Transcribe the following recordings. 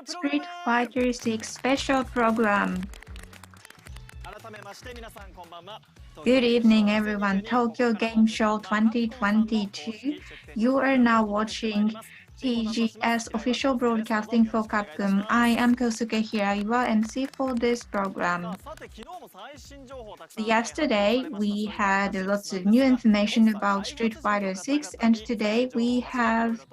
Street Fighter 6 special program. Good evening, everyone. Tokyo Game Show 2022. You are now watching TGS official broadcasting for Capcom. I am Kosuke Hiraiwa, MC for this program. Yesterday, we had lots of new information about Street Fighter 6, and today we have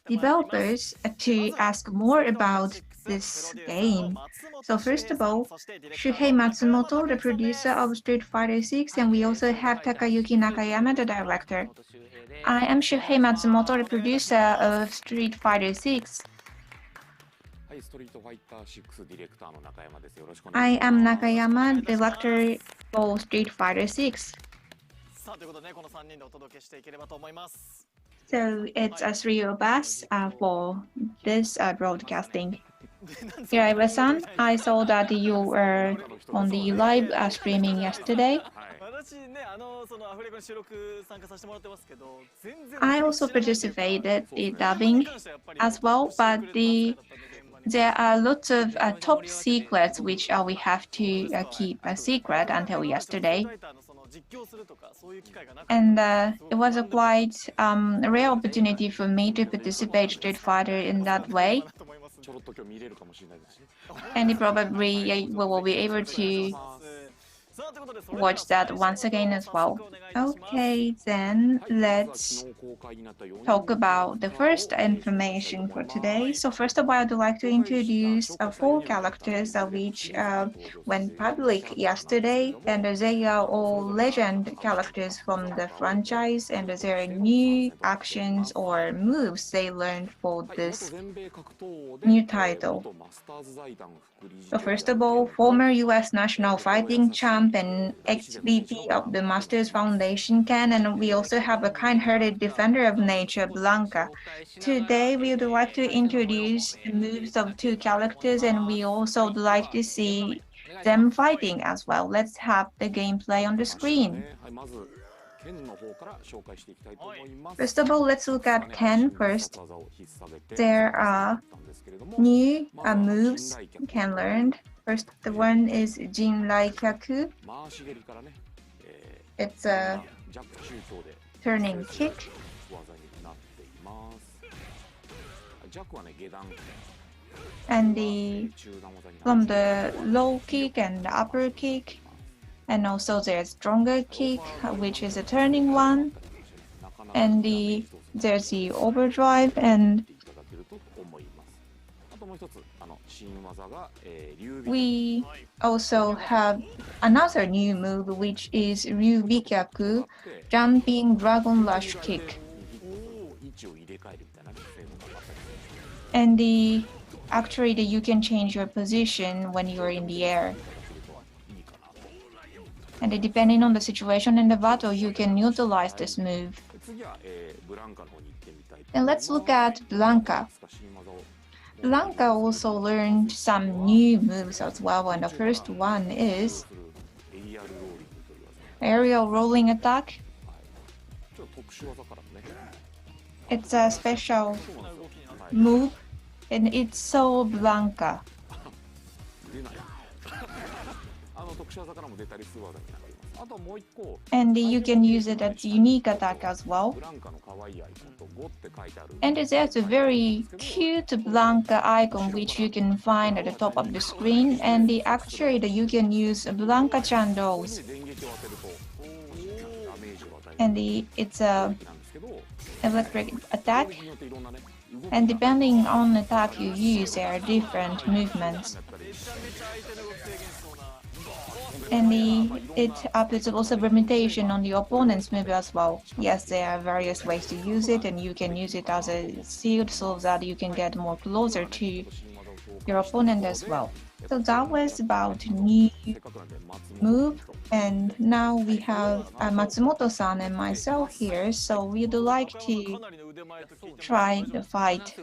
developers to ask more about this game. So first of all, Shuhei Matsumoto, the producer of Street Fighter 6, and we also have Takayuki Nakayama, the director. I am Shuhei Matsumoto, the producer of Street Fighter 6. I am Nakayama, director for Street Fighter 6. So it's a three of us for this broadcasting. Hiraiwa-san, I saw that you were on the live streaming yesterday. I also participated in dubbing as well, but there are lots of top secrets which we have to keep a secret until yesterday. And it was a quite rare opportunity for me to participate Street Fighter in that way. And probably we will be able to watch that once again as well. Okay, then let's talk about the first information for today. So first of all, I'd like to introduce 4 characters which went public yesterday, and they are all legend characters from the franchise, and there are new actions or moves they learned for this new title. So first of all, former U.S. national fighting champ and ex-VP of the Masters Foundation Ken, and we also have a kind-hearted defender of nature, Blanca. Today, we would like to introduce the moves of 2 characters, and we also would like to see them fighting as well. Let's have the gameplay on the screen. First of all, let's look at Ken first. There are new moves you can learn. First, the one is Jinrai Kyaku. It's a turning kick. And from the low kick and the upper kick. And also there's stronger kick, which is a turning one. And there's the overdrive, and we also have another new move, which is Ryubikyaku, jumping dragon rush kick. And actually you can change your position when you're in the air. And depending on the situation in the battle, you can utilize this move. And let's look at Blanca. Blanca also learned some new moves as well, and the first one is aerial rolling attack. It's a special move, and it's so Blanca. And you can use it as unique attack as well. And there's a very cute Blanca icon which you can find at the top of the screen, and actually you can use Blanca-chan dolls. And it's a electric attack, and depending on the attack you use, there are different movements. And it applies also permutation on the opponent's move as well. Yes, there are various ways to use it, and you can use it as a shield so that you can get more closer to your opponent as well. So that was about new move, and now we have Matsumoto-san and myself here, so we'd like to try the fight.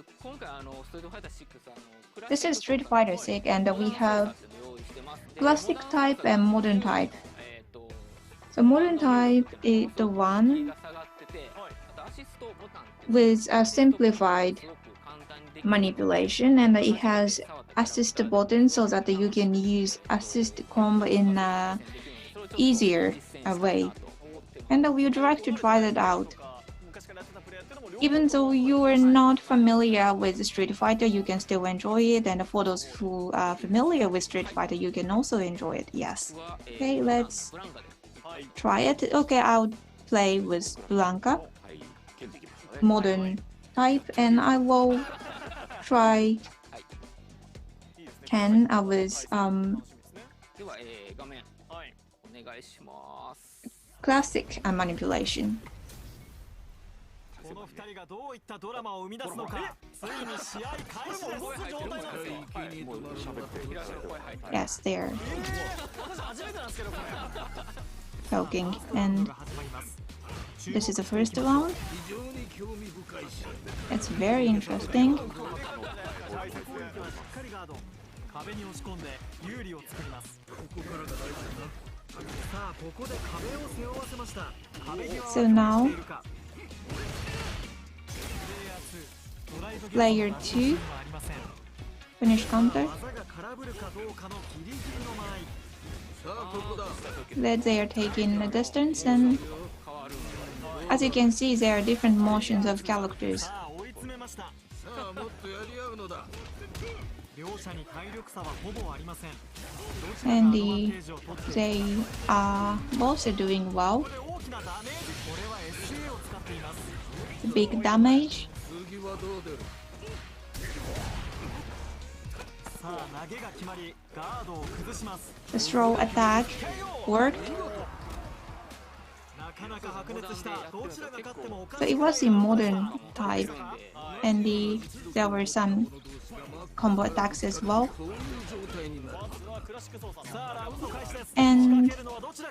This is Street Fighter 6, and we have classic type and modern type. So modern type is the one with a simplified manipulation, and it has assist button so that you can use assist combo in a easier way. And we would like to try that out. Even though you are not familiar with Street Fighter, you can still enjoy it. And for those who are familiar with Street Fighter, you can also enjoy it. Yes. Okay, let's try it. Okay, I'll play with Blanca, modern type, and I will try Ken with classic manipulation. Yes, they're talking, and this is the first round. It's very interesting. So now player 2 finish counter. That they are taking the distance, and as you can see, there are different motions of characters. And they are both doing well. Big damage. The throw attack worked. So it was a modern type, and there were some combo attacks as well. And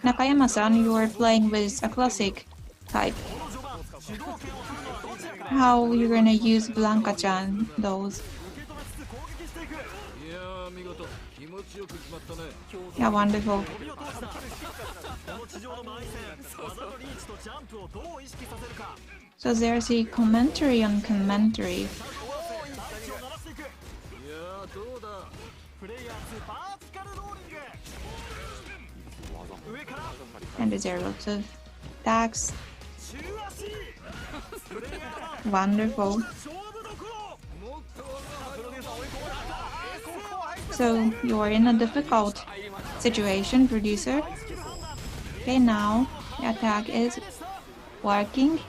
Nakayama-san, you are playing with a classic type. How are you gonna use Blanca-chan, those? Yeah, wonderful. So there's a commentary on commentary. And there are lots of attacks. Wonderful. So you are in a difficult situation, producer. Okay, now the attack is working.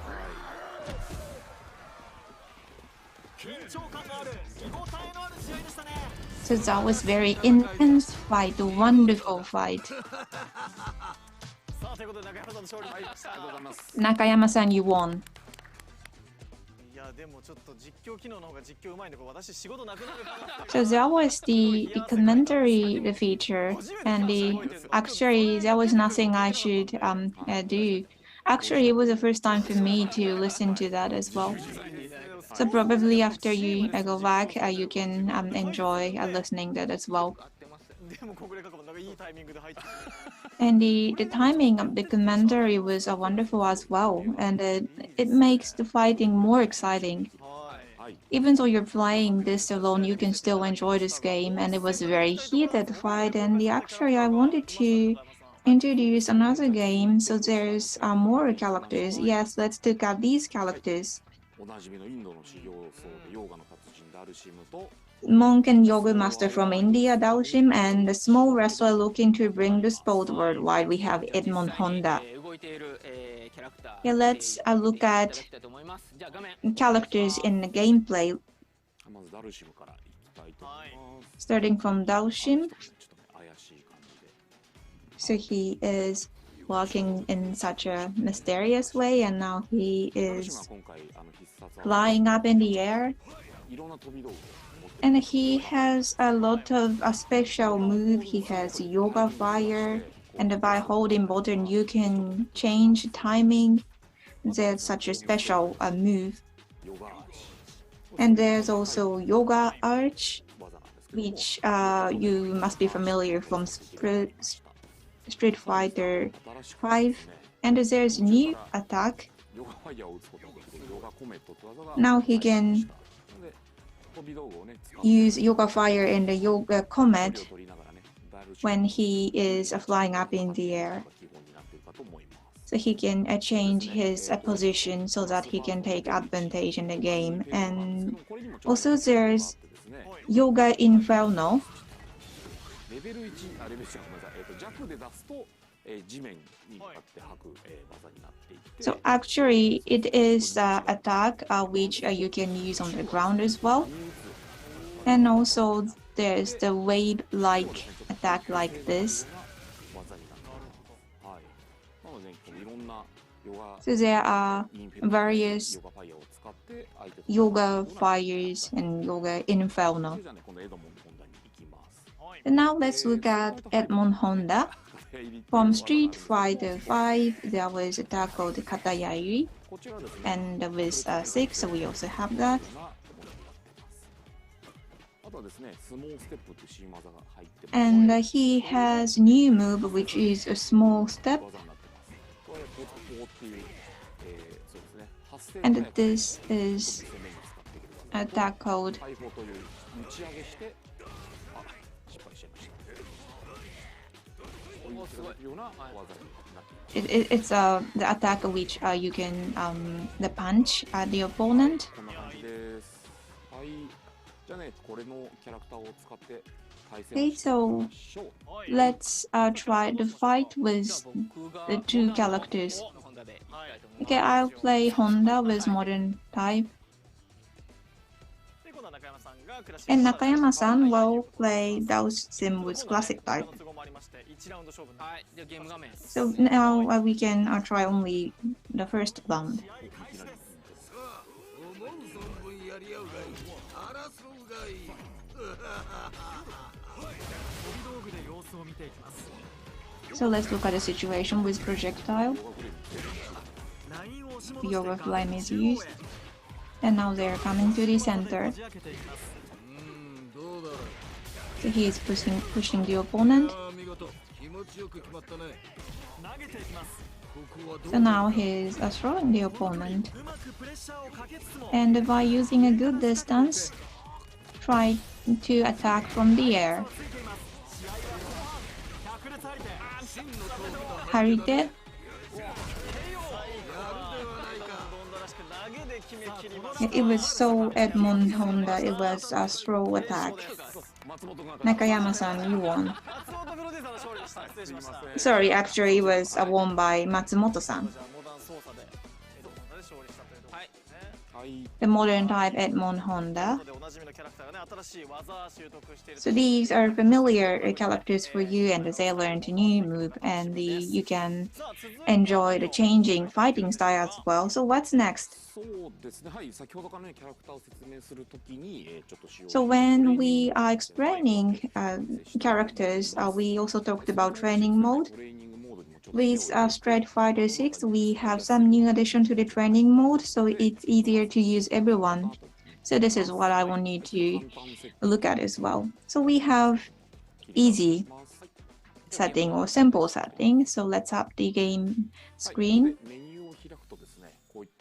So that was very intense fight, a wonderful fight. Nakayama-san, you won. So that was the commentary, the feature, and actually there was nothing I should do. Actually, it was the first time for me to listen to that as well. So probably after you go back, you can enjoy listening that as well. And the timing of the commentary was wonderful as well, and it makes the fighting more exciting. Even though you're playing this alone, you can still enjoy this game, and it was a very heated fight. And actually, I wanted to introduce another game, so there's more characters. Yes, let's look at these characters. Monk and yoga master from India, Dalshim, and a small wrestler looking to bring the sport worldwide. We have Edmond Honda. Yeah, let's look at characters in the gameplay. Starting from Dalshim. So he is walking in such a mysterious way, and now he is flying up in the air. And he has a lot of special move. He has yoga fire, and by holding button you can change timing. There's such a special move. And there's also yoga arch, which you must be familiar from Street Fighter 5. And there's new attack, Now he can use Yoga Fire and the Yoga Comet when he is flying up in the air. So he can change his position so that he can take advantage in the game. And also there's Yoga Inferno. So actually it is an attack which you can use on the ground as well. And also there's the wave-like attack like this. So there are various Yoga Fires and Yoga Inferno. And now let's look at Edmond Honda. From Street Fighter 5, there was attack called Katayari, and with 6 we also have that. And he has new move which is a small step. And this is attack called it's the attack which you can the punch at the opponent. Okay, so let's try the fight with the two characters. Okay, I'll play Honda with modern type. And Nakayama-san will play Daosim with classic type. So now we can try only the first round. So let's look at the situation with projectile. Yoga Flame is used. And now they're coming to the center. So he is pushing the opponent. So now he's throwing the opponent. And by using a good distance, try to attack from the air. Harite. It was so Edmond Honda, it was a throw attack. Nakayama-san, you won. Sorry, actually it was won by Matsumoto-san. The modern type Edmond Honda. So these are familiar characters for you, and they learned a new move, and you can enjoy the changing fighting style as well. So what's next? So when we are explaining characters, we also talked about training mode. With Street Fighter 6, we have some new addition to the training mode, so it's easier to use everyone. So this is what I want you to look at as well. So we have easy setting or simple setting. So let's have the game screen.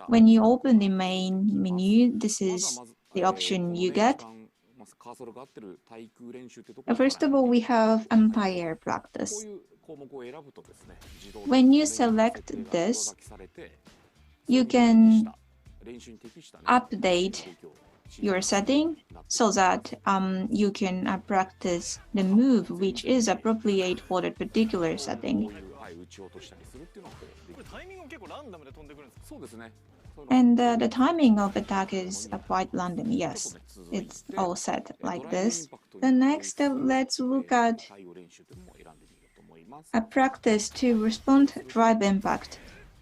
When you open the main menu, this is the option you get. First of all, we have umpire practice. When you select this, you can update your setting so that you can practice the move which is appropriate for the particular setting. And the timing of attack is quite random, yes. It's all set like this. The next, let's look at a practice to respond drive impact.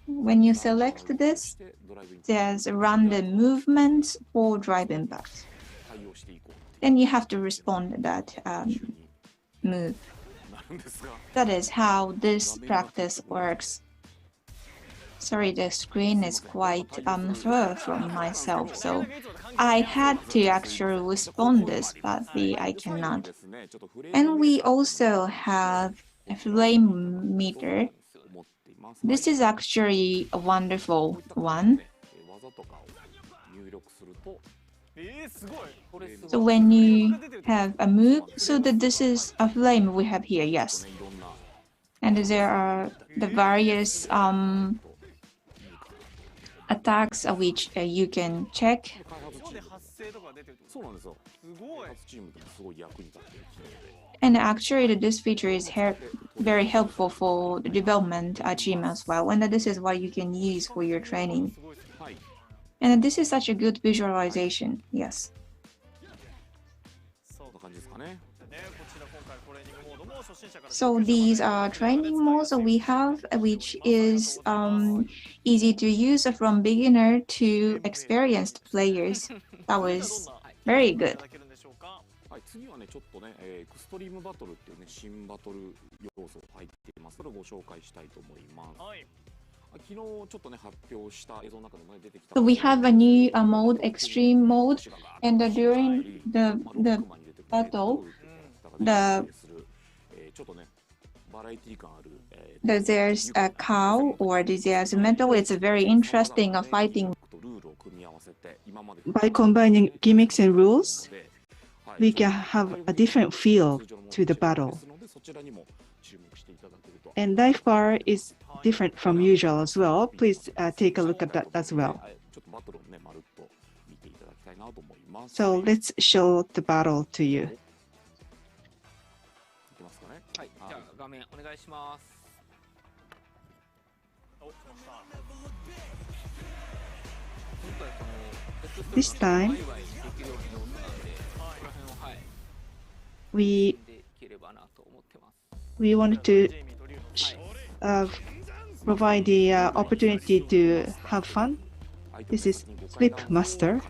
When you select this, there's random movements for drive impact. Then you have to respond to that move. That is how this practice works. Sorry, the screen is quite far from myself, so I had to actually respond this, but I cannot. And we also have a flame meter. This is actually a wonderful one. So when you have a move, so that this is a flame we have here, yes. And there are the various attacks which you can check. And actually, this feature is very helpful for the development team as well. And this is what you can use for your training. And this is such a good visualization, yes. So these are training modes we have, which is easy to use from beginner to experienced players. That was very good. So we have a new mode, extreme mode, and during the battle, there's a cow or there's a metal. It's a very interesting fighting. By combining gimmicks and rules, we can have a different feel to the battle. And life bar is different from usual as well. Please take a look at that as well. So let's show the battle to you. This time, we wanted to provide the opportunity to have fun. This is Flip Master.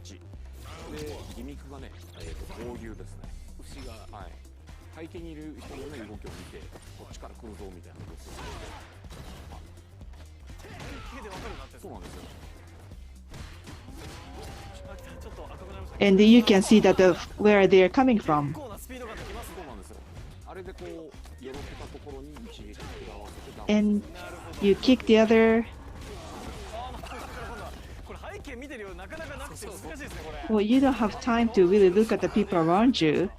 And you can see that where they are coming from. And you kick the other. Well, you don't have time to really look at the people around you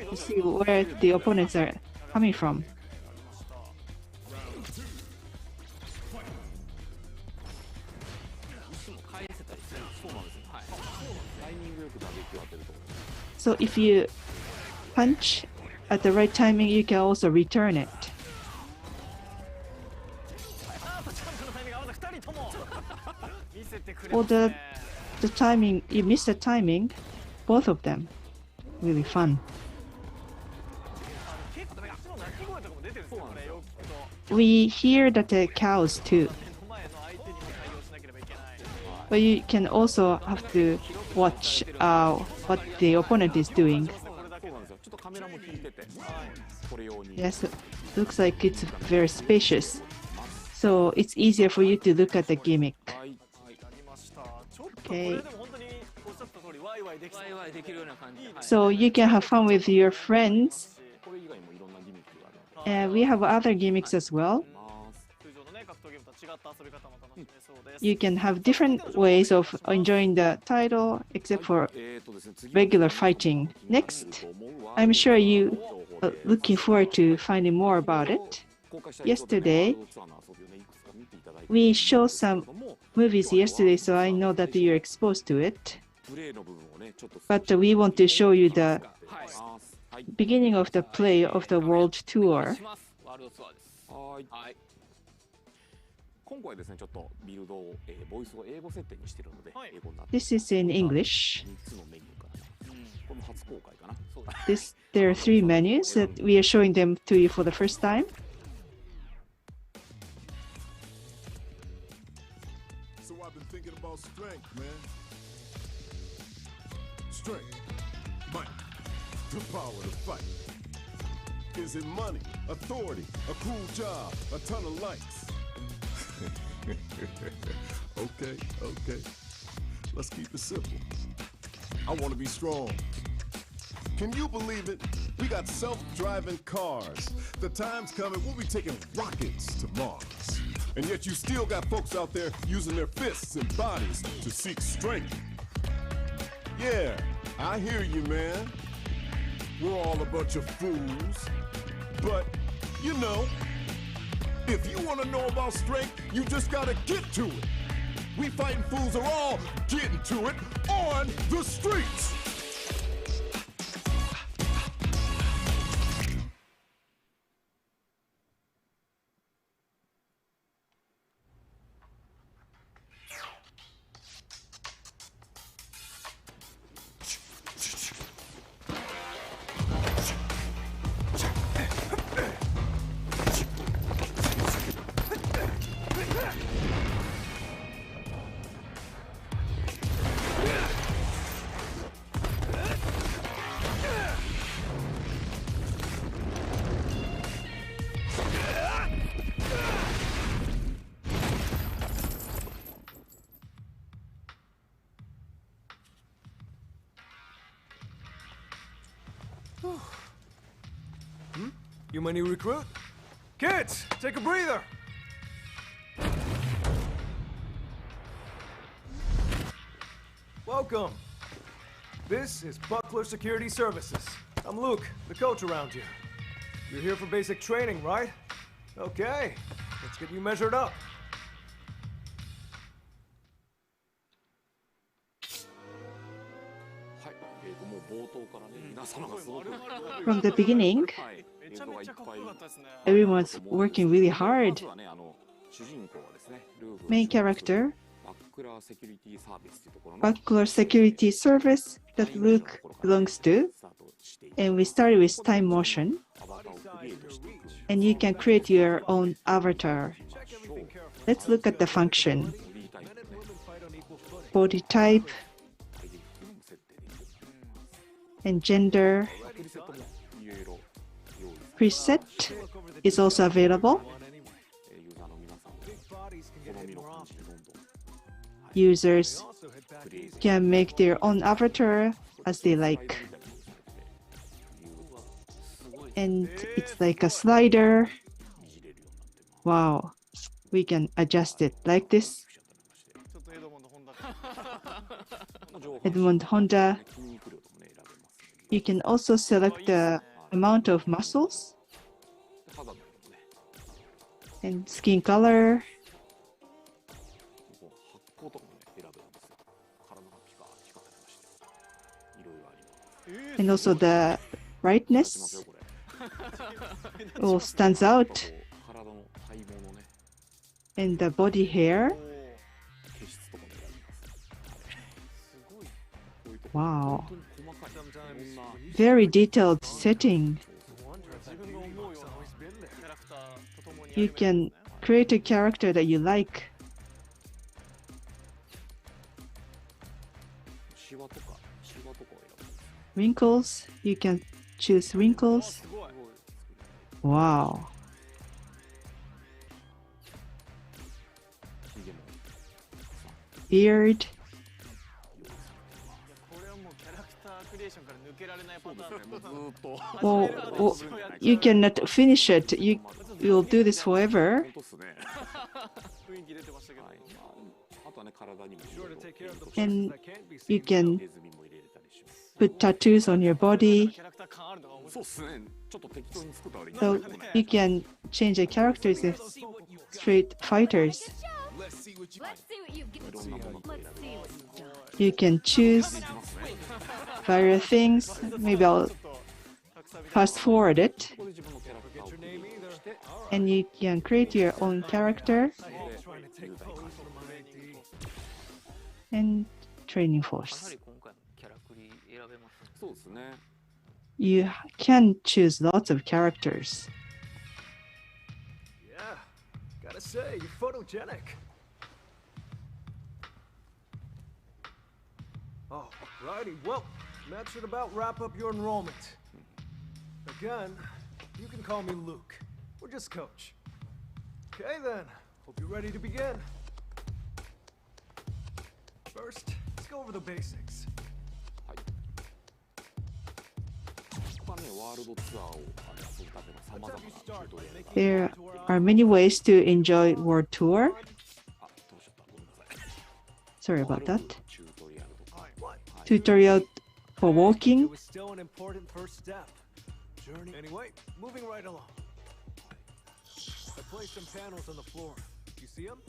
to see where the opponents are coming from. So if you punch at the right timing, you can also return it. Or the timing, you miss the timing, both of them, really fun. We hear that the cows too. But you can also have to watch what the opponent is doing. Yes, looks like it's very spacious. So it's easier for you to look at the gimmick. Okay. So you can have fun with your friends. And we have other gimmicks as well. You can have different ways of enjoying the title, except for regular fighting. Next, I'm sure you are looking forward to finding more about it. Yesterday, we showed some movies yesterday, so I know that you're exposed to it. But we want to show you the beginning of the play of the world tour. This is in English. There are 3 menus that we are showing them to you for the first time. So I've been thinking about strength, man. Strength, might, the power to fight. Is it money, authority, a cool job, a ton of likes? Okay. Let's keep it simple. I want to be strong. Can you believe it? We got self-driving cars. The time's coming, we'll be taking rockets to Mars. And yet you still got folks out there using their fists and bodies to seek strength. Yeah, I hear you, man. We're all a bunch of fools. But, you know, if you want to know about strength, you just gotta get to it. We fighting fools are all getting to it on the streets. You my new recruit? Kids, take a breather! Welcome. This is Buckler Security Services. I'm Luke, the coach around here. You're here for basic training, right? Okay, let's get you measured up. From the beginning, everyone's working really hard. Main character, Buckler Security Service that Luke belongs to. And we started with time motion. And you can create your own avatar. Let's look at the function. Body type and gender. Preset is also available. Users can make their own avatar as they like. And it's like a slider. Wow, we can adjust it like this. Edmond Honda. You can also select the amount of muscles and skin color. And also the brightness all stands out. And the body hair. Wow. Very detailed setting. You can create a character that you like. Wrinkles, you can choose wrinkles. Wow. Beard. Well, you cannot finish it. You'll do this forever. And you can put tattoos on your body. So you can change the characters in Street Fighters. You can choose various things. Maybe I'll fast forward it. And you can create your own character and training force. You can choose lots of characters. Yeah, gotta say, you're photogenic. Oh, righty, well, that should about wrap up your enrollment. Again, you can call me Luke, or just Coach. Okay then, hope you're ready to begin. First, let's go over the basics. There are many ways to enjoy World Tour. Sorry about that. tutorial for It walking. was still an important first step. Journey. Anyway, moving right along. I placed some panels on the floor. You see them?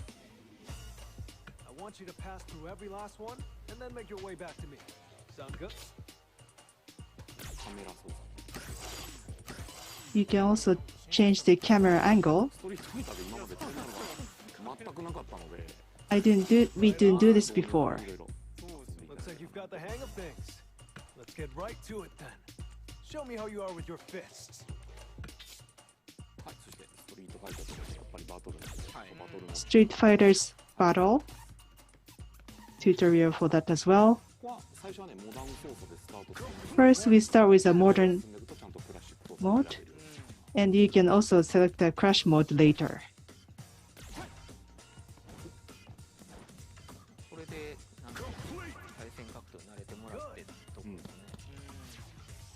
I want you to pass through every last one and then make your way back to me. Sound good? You can also change the camera angle. We didn't do this before. Looks like you've got the hang of things. Let's get right to it then. Show me how you are with your fists. Street Fighters battle. Tutorial for that as well. First, we start with a modern mode, and you can also select a crash mode later.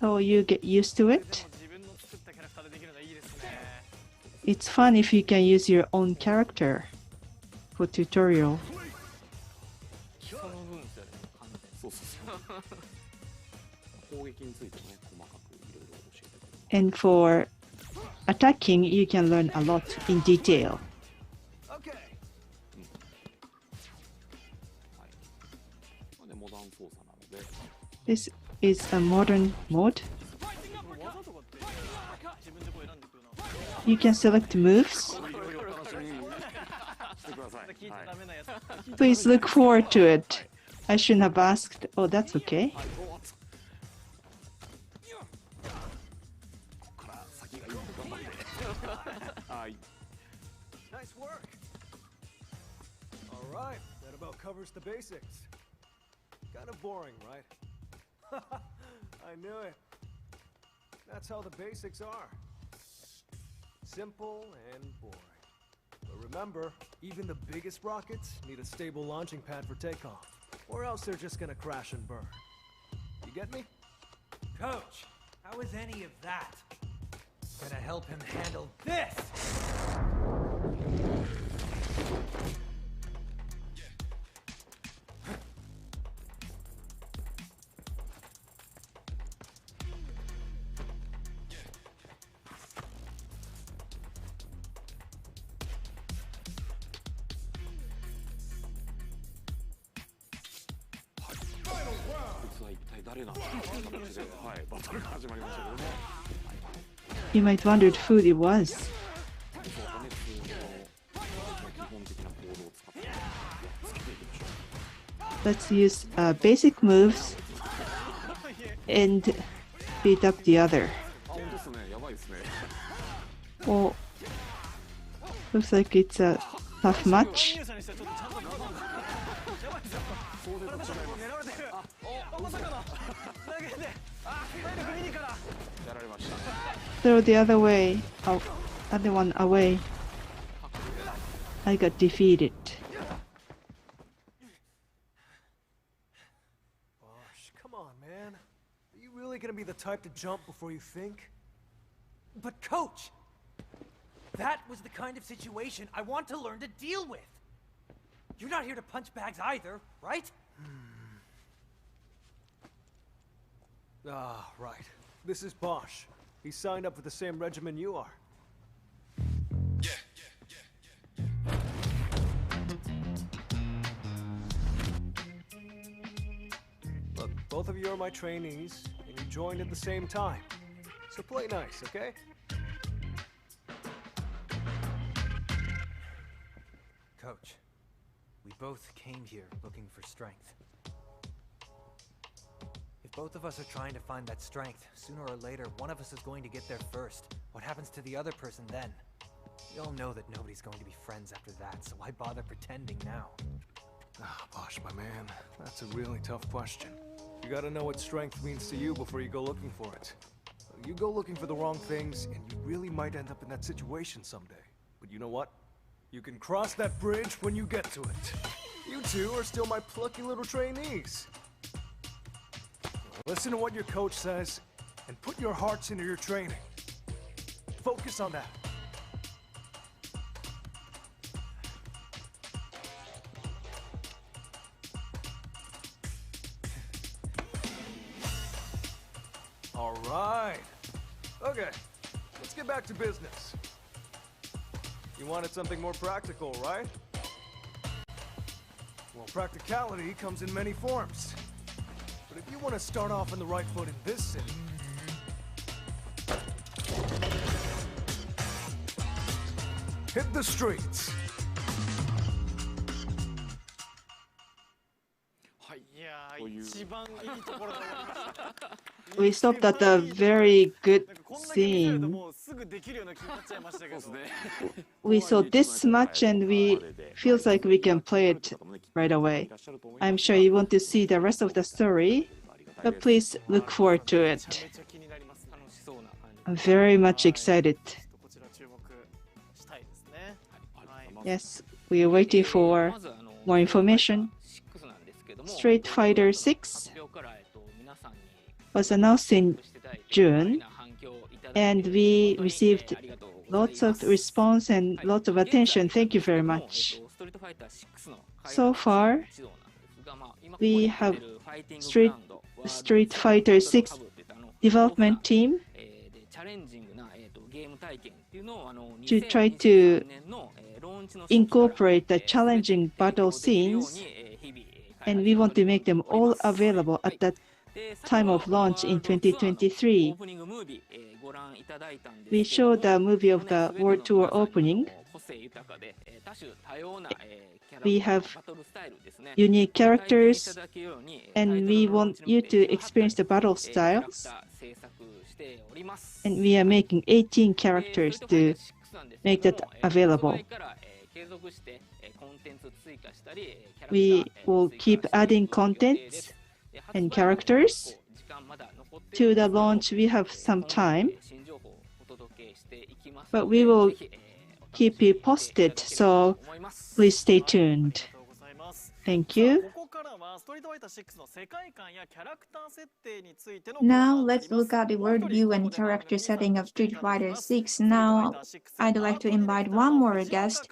So you get used to it. It's fun if you can use your own character for tutorial. And for attacking, you can learn a lot in detail. Okay. This is a modern mode. You can select moves. Please look forward to it. I shouldn't have asked. Oh, that's okay. Nice work. All right, that about covers the basics. Kind of boring, right? I knew it. That's how the basics are. Simple and boring. But remember, even the biggest rockets need a stable launching pad for takeoff, or else they're just gonna crash and burn. You get me? Coach, how is any of that gonna help him handle this? You might wonder who it was. Let's use basic moves and beat up the other. Well, looks like it's a tough match. Throw the other way, other one away. I got defeated. Gosh, come on, man. Are you really gonna be the type to jump before you think? But coach, that was the kind of situation I want to learn to deal with. You're not here to punch bags either, right? Ah, right. This is Bosch. He signed up for the same regimen you are. Look, both of you are my trainees, and you joined at the same time. So play nice, okay? Coach, we both came here looking for strength. If both of us are trying to find that strength, sooner or later, one of us is going to get there first. What happens to the other person then? We all know that nobody's going to be friends after that, so why bother pretending now? Ah, Bosch, my man, that's a really tough question. You gotta know what strength means to you before you go looking for it. You go looking for the wrong things, and you really might end up in that situation someday. But you know what? You can cross that bridge when you get to it. You two are still my plucky little trainees. Listen to what your coach says, and put your hearts into your training. Focus on that. right. Okay, let's get back to business. You wanted something more practical, right? Well, practicality comes in many forms. But if you want to start off on the right foot in this city, hit the streets. We stopped at a very good scene. We saw this much and we feels like we can play it right away. I'm sure you want to see the rest of the story, but please look forward to it. I'm very much excited. Yes, we are waiting for more information. Street Fighter 6 was announced in June, and we received lots of response and lots of attention. Thank you very much. So far, we have Street Fighter 6 development team to try to incorporate the challenging battle scenes, and we want to make them all available at the time of launch in 2023. We showed the movie of the World Tour opening. We have unique characters, and we want you to experience the battle styles. And we are making 18 characters to make that available. We will keep adding contents and characters. To the launch, we have some time, but we will keep you posted, so please stay tuned. Thank you. Now let's look at the worldview and character setting of Street Fighter 6. Now I'd like to invite one more guest,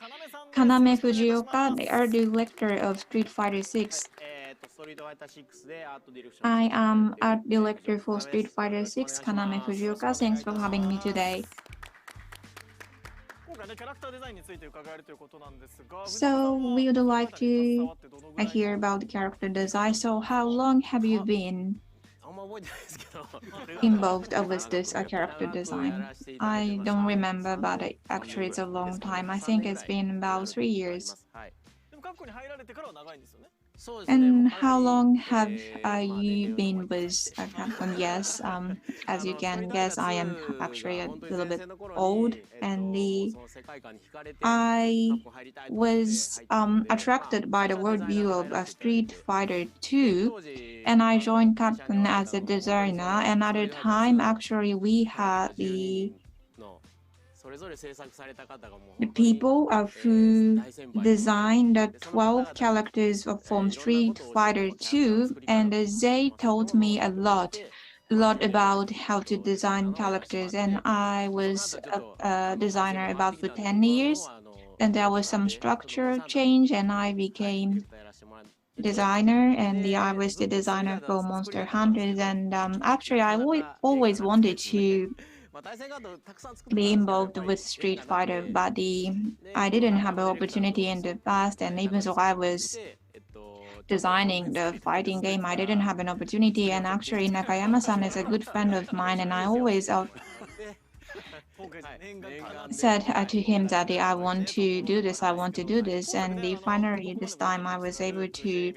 Kaname Fujioka, the art director of Street Fighter 6. I am art director for Street Fighter 6, Kaname Fujioka. Thanks for having me today. So we would like to hear about the character design. So how long have you been involved with this character design? I don't remember, but actually it's a long time. I think it's been about 3 years. And how long have you been with Capcom? Yes, as you can guess, I am actually a little bit old, and I was attracted by the worldview of Street Fighter 2, and I joined Capcom as a designer. And at the time, actually, we had the people who designed the 12 characters from Street Fighter 2, and they taught me a lot about how to design characters. And I was a designer about for 10 years, and there was some structure change, and I became designer, and I was the designer for Monster Hunters. And actually, I always wanted to be involved with Street Fighter, but I didn't have an opportunity in the past, and even though I was designing the fighting game, I didn't have an opportunity. And actually, Nakayama-san is a good friend of mine, and I always said to him that I want to do this, and finally this time I was able to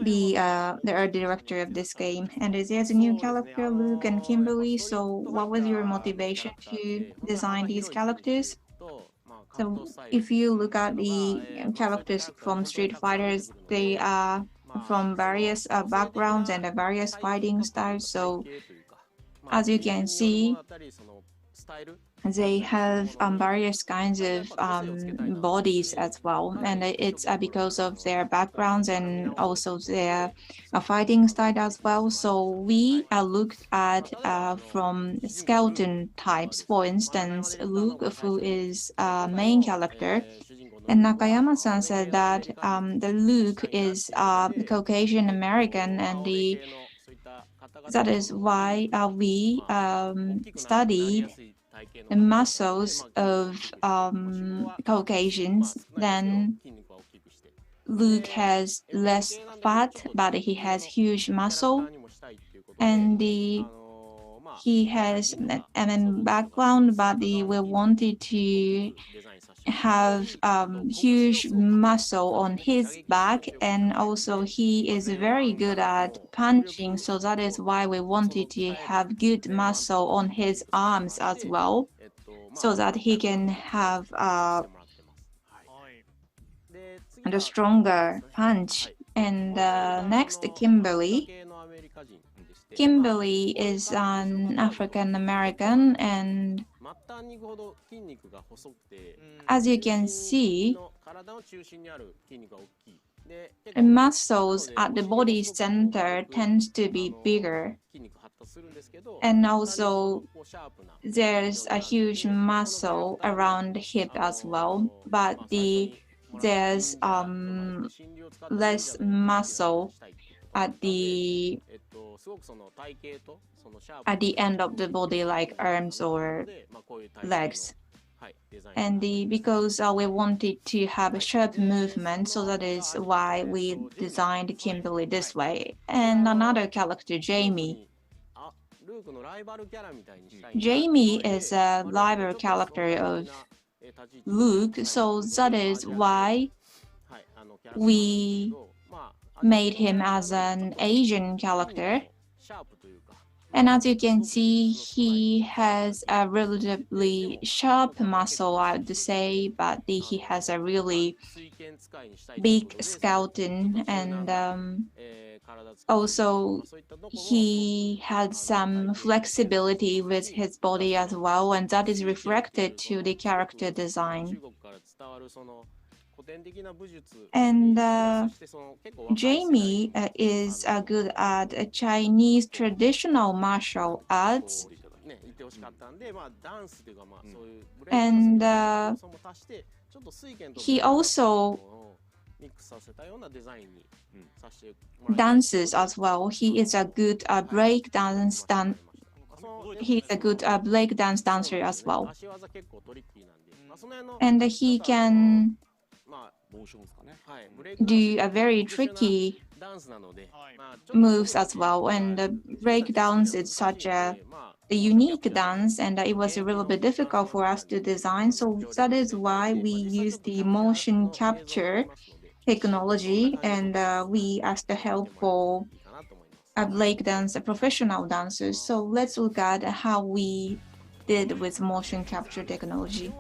be the art director of this game. And there's a new character, Luke and Kimberly. So what was your motivation to design these characters? So if you look at the characters from Street Fighters, they are from various backgrounds and various fighting styles. So as you can see, they have various kinds of bodies as well, and it's because of their backgrounds and also their fighting style as well. So we looked at from skeleton types. For instance, Luke, who is a main character, and Nakayama-san said that the Luke is Caucasian American, and that is why we studied the muscles of Caucasians. Then Luke has less fat, but he has huge muscle, and he has an background, but we wanted to have huge muscle on his back, and also he is very good at punching, so that is why we wanted to have good muscle on his arms as well, so that he can have a stronger punch. And next, Kimberly. Kimberly is an African American, and as you can see, the muscles at the body center tends to be bigger, and also there's a huge muscle around the hip as well, but there's less muscle at the end of the body, like arms or legs. And because we wanted to have a sharp movement, so that is why we designed Kimberly this way. And another character, Jamie. Jamie is a rival character of Luke, so that is why we made him as an Asian character. And as you can see, he has a relatively sharp muscle, I would say, but he has a really big skeleton, and also he had some flexibility with his body as well, and that is reflected to the character design. And Jamie is good at Chinese traditional martial arts. And he also dances as well. He is a good break dance he's a good break dance dancer as well. And he can do a very tricky moves as well. And break dance is such a unique dance, and it was a little bit difficult for us to design. So that is why we used the motion capture technology, and we asked the help for a break dance professional dancers. So let's look at how we did with motion capture technology.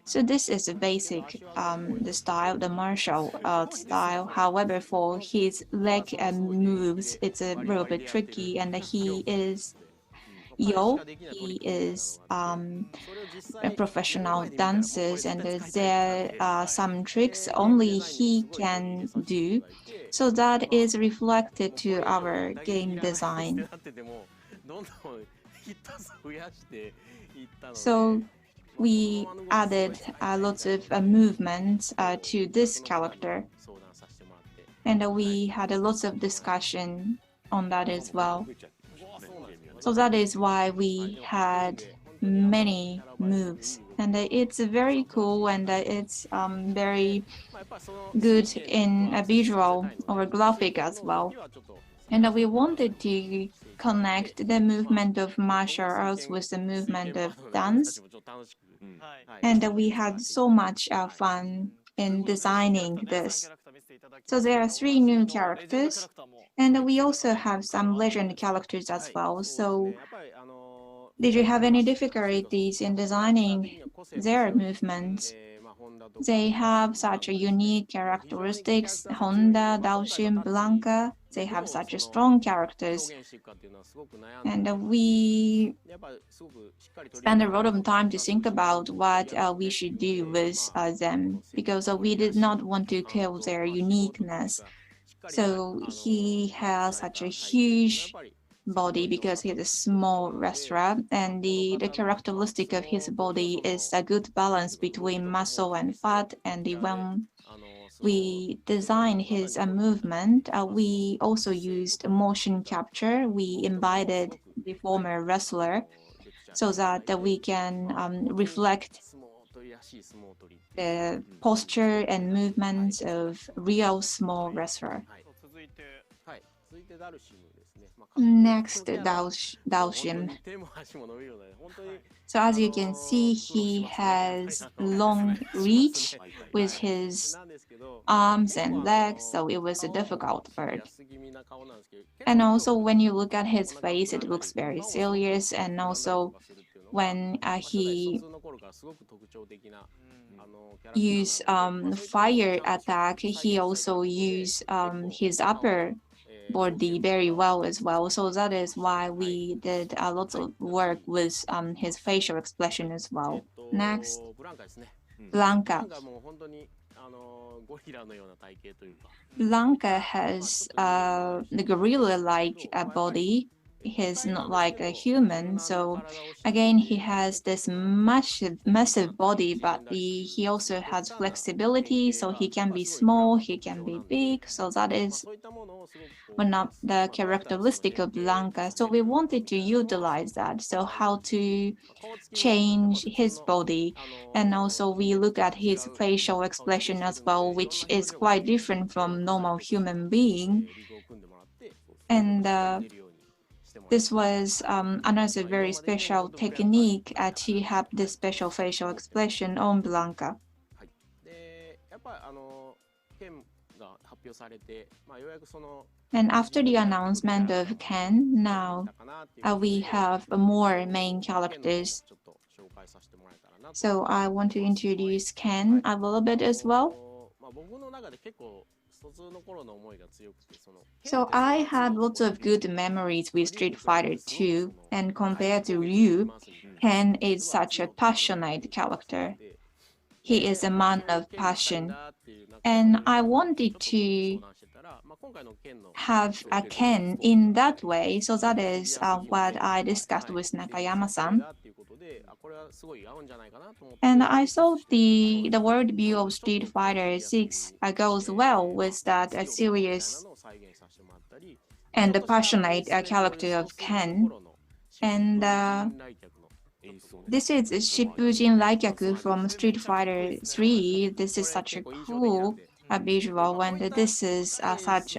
So this is a basic the style, the martial art style. However, for his leg moves, it's a little bit tricky, and he is he is a professional dancers, and there are some tricks only he can do. So that is reflected to our game design. So we added lots of movements to this character, and we had lots of discussion on that as well. So that is why we had many moves, and it's very cool, and it's very good in a visual or graphic as well. And we wanted to connect the movement of martial arts with the movement of dance. And we had so much fun in designing this. So there are 3 new characters, and we also have some legend characters as well. So did you have any difficulties in designing their movements? They have such a unique characteristics. Honda, Daoshin, Blanca, they have such strong characters. And we spend a lot of time to think about what we should do with them, because we did not want to kill their uniqueness. So he has such a huge body because he's a small wrestler, and the characteristic of his body is a good balance between muscle and fat. And when we designed his movement, we also used motion capture. We invited the former wrestler so that we can reflect the posture and movements of real small wrestler. Next, Daoshim. So as you can see, he has long reach with his arms and legs, so it was a difficult part. And also when you look at his face, it looks very serious, and also when he use fire attack, he also use his upper body very well as well. So that is why we did a lot of work with his facial expression as well. Next, Blanca. Blanca has the gorilla-like body. He's not like a human, so again he has this massive body, but he also has flexibility, so he can be small, he can be big, so that is one of the characteristic of Blanca. So we wanted to utilize that, so how to change his body, and also we look at his facial expression as well, which is quite different from normal human being. And this was another very special technique to have this special facial expression on Blanca. And after the announcement of Ken, now we have more main characters. So I want to introduce Ken a little bit as well. So I have lots of good memories with Street Fighter 2, and compared to Ryu, Ken is such a passionate character. He is a man of passion, and I wanted to have a Ken in that way, so that is what I discussed with Nakayama-san. And I thought the worldview of Street Fighter 6 goes well with that serious and passionate character of Ken. And this is Shippujin Raikyaku from Street Fighter 3. This is such a cool visual, and this is such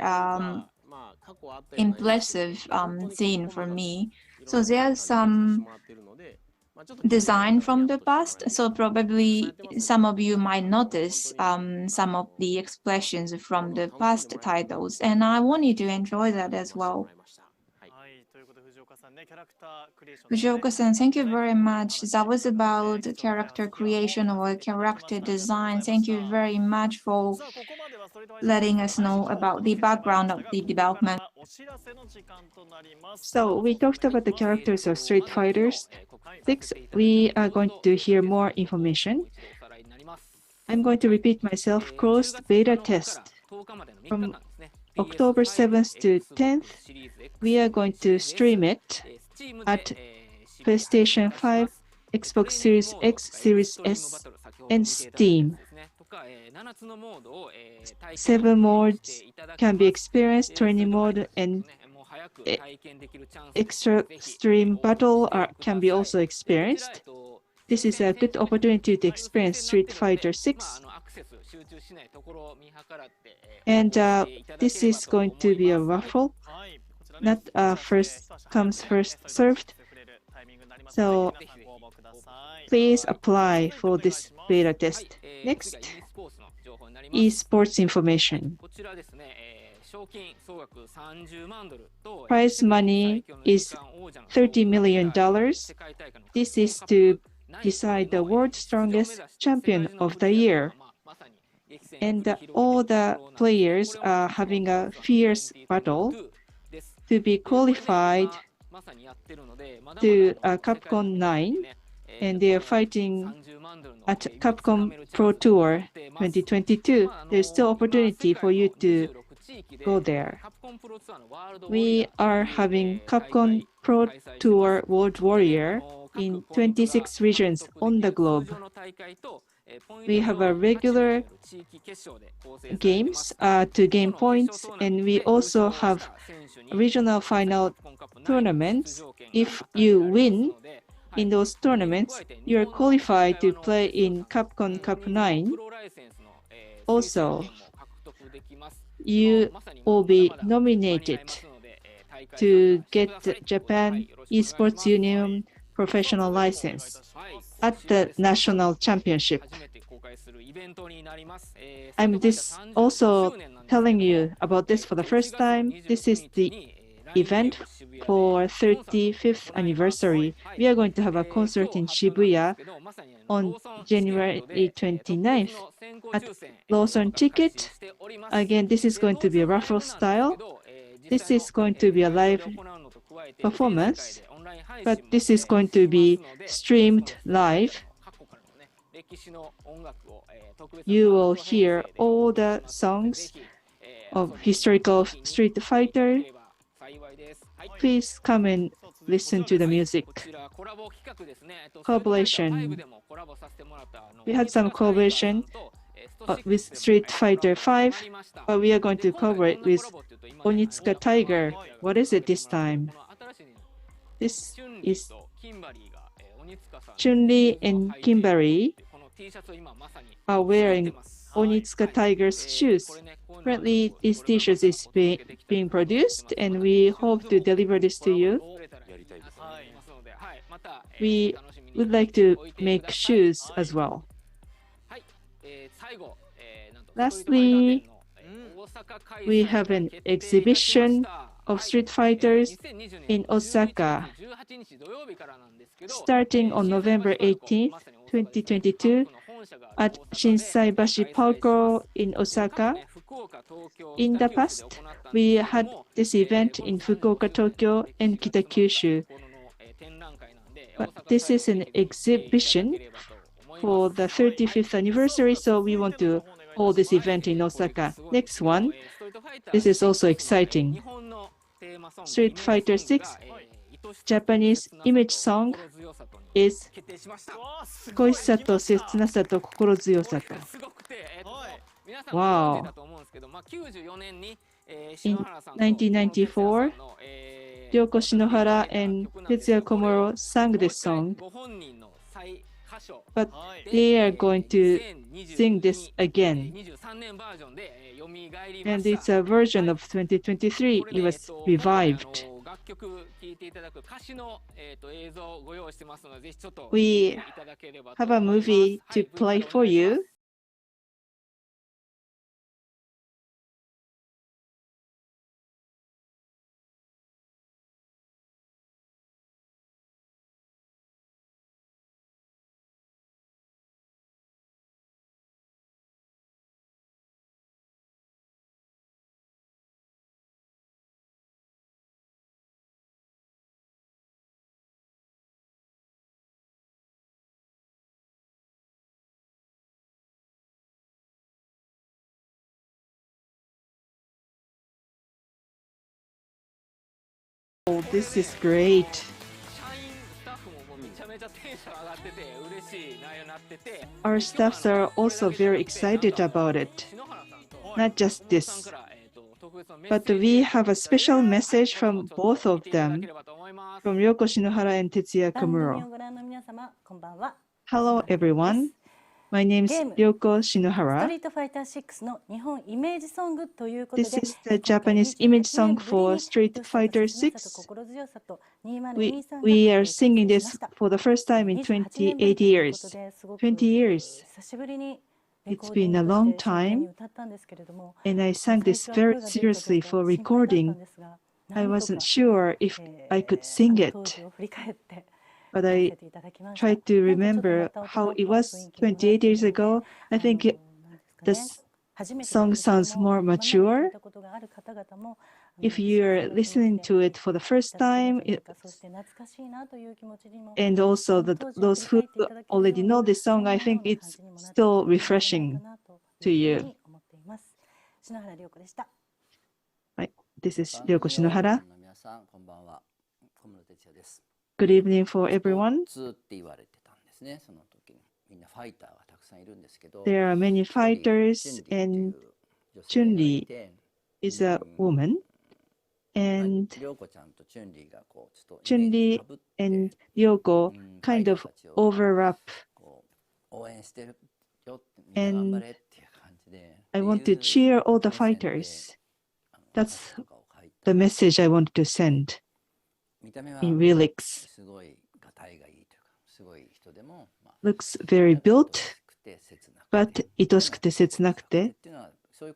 impressive scene for me. So there's some design from the past, so probably some of you might notice some of the expressions from the past titles, and I want you to enjoy that as well. Fujioka-san, thank you very much. That was about character creation or character design. Thank you very much for letting us know about the background of the development. So we talked about the characters of Street Fighters 6. We are going to hear more information. I'm going to repeat myself. Closed beta test. From October 7th to 10th, we are going to stream it at PlayStation 5, Xbox Series X, Series S, and Steam. 7 modes can be experienced, training mode, and extra stream battle can be also experienced. This is a good opportunity to experience Street Fighter 6. And this is going to be a raffle, not first comes, first served. So please apply for this beta test. Next, esports information. Prize money is $30 million. This is to decide the world's strongest champion of the year. And all the players are having a fierce battle to be qualified to Capcom 9, and they are fighting at Capcom Pro Tour 2022. There's still opportunity for you to go there. We are having Capcom Pro Tour World Warrior in 26 regions on the globe. We have a regular games to gain points, and we also have regional final tournaments. If you win in those tournaments, you are qualified to play in Capcom Cup 9. Also, you will be nominated to get the Japan Esports Union professional license at the national championship. I'm also telling you about this for the first time. This is the event for 35th anniversary. We are going to have a concert in Shibuya on January 29th at Lawson Ticket. Again, this is going to be a raffle style. This is going to be a live performance, but this is going to be streamed live. You will hear all the songs of historical Street Fighter. Please come and listen to the music. Collaboration. We had some collaboration with Street Fighter 5, but we are going to collaborate with Onitsuka Tiger. What is it this time? This is Chun-Li and Kimberly are wearing Onitsuka Tiger's shoes. Currently, this t-shirt is being produced, and we hope to deliver this to you. We would like to make shoes as well. Lastly, we have an exhibition of Street Fighters in Osaka. Starting on November 18th, 2022, at Shinsaibashi Park in Osaka. In the past, we had this event in Fukuoka, Tokyo, and Kitakyushu. But this is an exhibition for the 35th anniversary, so we want to hold this event in Osaka. Next one, this is also exciting. Street Fighter 6 Japanese image song is 恋しさと切なさと心強さと。Wow. In 1994, Ryoko Shinohara and Tetsuya Komuro sang this song, but they are going to sing this again. And it's a version of 2023. It was revived. We have a movie to play for you. Oh, this is great. Our staffs are also very excited about it. Not just this, but we have a special message from both of them, from Ryoko Shinohara and Tetsuya Komuro. Hello, everyone. My name is Ryoko Shinohara. This is the Japanese image song for Street Fighter 6. We are singing this for the first time in 28 years. 20 years. It's been a long time, and I sang this very seriously for recording. I wasn't sure if I could sing it, but I tried to remember how it was 28 years ago. I think this song sounds more mature. If you're listening to it for the first time, and also those who already know this song, I think it's still refreshing to you. Right. This is Ryoko Shinohara. Good evening for everyone. there are many fighters, and Chun-Li is a woman, and Chun-Li and Ryoko kind of overlap, and I want to cheer all the fighters. That's the message I want to send in lyrics. Looks very built, but 愛しくて切なくて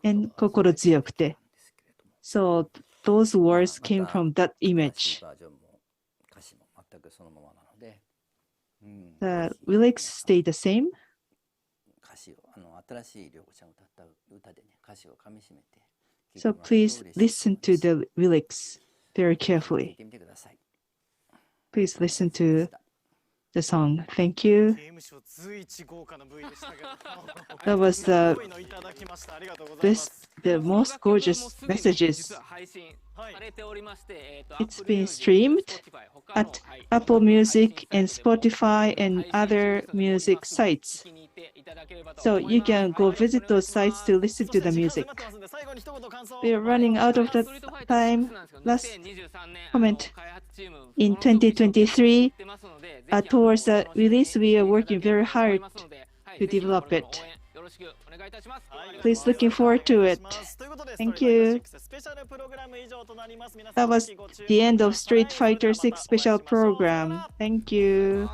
and 心強くて. So those words came from that image. The lyrics stay the same. So please listen to the lyrics very carefully. Please listen to the song. Thank you. That was the most gorgeous messages. It's been streamed at Apple Music and Spotify and other music sites. So you can go visit those sites to listen to the music. We are running out of the time. Last comment. In 2023, towards the release, we are working very hard to develop it. Please looking forward to it. Thank you. That was the end of Street Fighter 6 special program. Thank you.